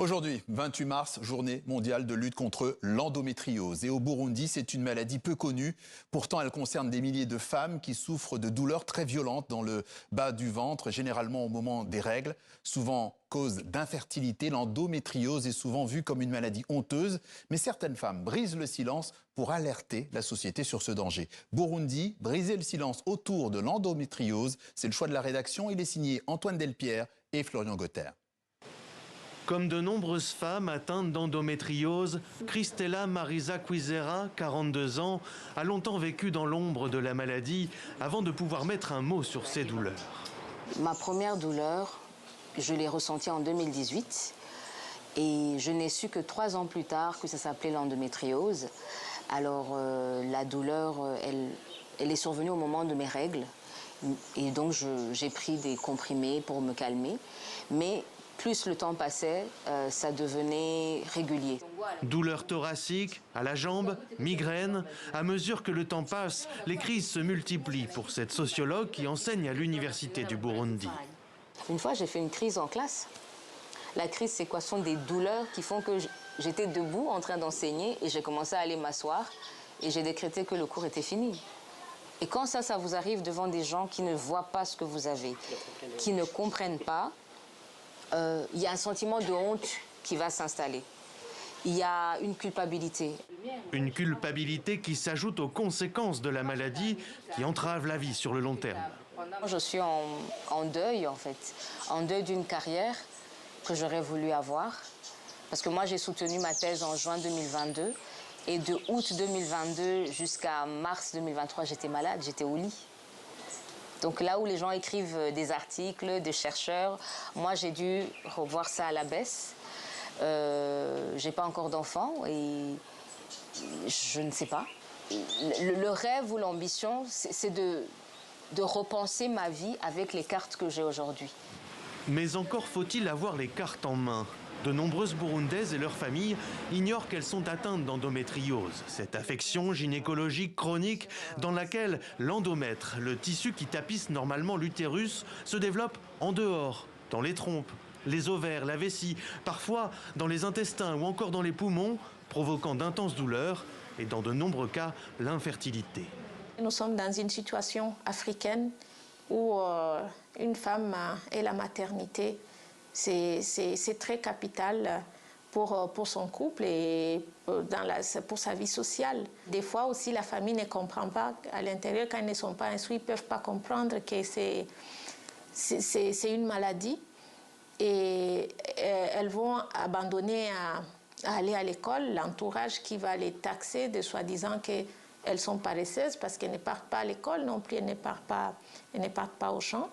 Aujourd'hui, 28 mars, journée mondiale de lutte contre l'endométriose. Et au Burundi, c'est une maladie peu connue. Pourtant, elle concerne des milliers de femmes qui souffrent de douleurs très violentes dans le bas du ventre, généralement au moment des règles. Souvent cause d'infertilité, l'endométriose est souvent vue comme une maladie honteuse. Mais certaines femmes brisent le silence pour alerter la société sur ce danger. Burundi, briser le silence autour de l'endométriose, c'est le choix de la rédaction. Il est signé Antoine Delpierre et Florian Gauther. Comme de nombreuses femmes atteintes d'endométriose, Cristela Marisa Quizera, 42 ans, a longtemps vécu dans l'ombre de la maladie avant de pouvoir mettre un mot sur ses douleurs. Ma première douleur, je l'ai ressentie en 2018 et je n'ai su que 3 ans plus tard que ça s'appelait l'endométriose. Alors la douleur, elle est survenue au moment de mes règles et donc j'ai pris des comprimés pour me calmer. Mais plus le temps passait, ça devenait régulier. Douleurs thoraciques, à la jambe, migraines. À mesure que le temps passe, les crises se multiplient pour cette sociologue qui enseigne à l'université du Burundi. Une fois, j'ai fait une crise en classe. La crise, c'est quoi? Ce sont des douleurs qui font que j'étais debout en train d'enseigner et j'ai commencé à aller m'asseoir et j'ai décrété que le cours était fini. Et quand ça vous arrive devant des gens qui ne voient pas ce que vous avez, qui ne comprennent pas, il y a un sentiment de honte qui va s'installer. Il y a une culpabilité. Une culpabilité qui s'ajoute aux conséquences de la maladie qui entrave la vie sur le long terme. Je suis en deuil, en fait. En deuil d'une carrière que j'aurais voulu avoir. Parce que moi, j'ai soutenu ma thèse en juin 2022. Et de août 2022 jusqu'à mars 2023, j'étais malade, j'étais au lit. Donc là où les gens écrivent des articles, des chercheurs, moi j'ai dû revoir ça à la baisse. J'ai pas encore d'enfants et je ne sais pas. Le rêve ou l'ambition, c'est de repenser ma vie avec les cartes que j'ai aujourd'hui. Mais encore faut-il avoir les cartes en main. De nombreuses Burundaises et leurs familles ignorent qu'elles sont atteintes d'endométriose, cette affection gynécologique chronique dans laquelle l'endomètre, le tissu qui tapisse normalement l'utérus, se développe en dehors, dans les trompes, les ovaires, la vessie, parfois dans les intestins ou encore dans les poumons, provoquant d'intenses douleurs et dans de nombreux cas l'infertilité. Nous sommes dans une situation africaine où une femme et la maternité, c'est très capital pour son couple et pour sa vie sociale. Des fois aussi, la famille ne comprend pas à l'intérieur, quand ils ne sont pas instruits, ils ne peuvent pas comprendre que c'est une maladie. Et elles vont abandonner à aller à l'école, l'entourage qui va les taxer de soi-disant qu'elles sont paresseuses parce qu'elles ne partent pas à l'école non plus, elles ne partent pas au champ.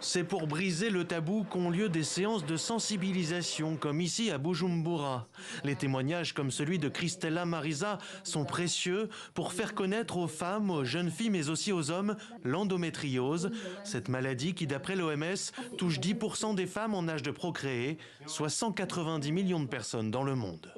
C'est pour briser le tabou qu'ont lieu des séances de sensibilisation, comme ici à Bujumbura. Les témoignages comme celui de Cristela Marisa sont précieux pour faire connaître aux femmes, aux jeunes filles, mais aussi aux hommes, l'endométriose. Cette maladie qui, d'après l'OMS, touche 10% des femmes en âge de procréer, soit 190 millions de personnes dans le monde.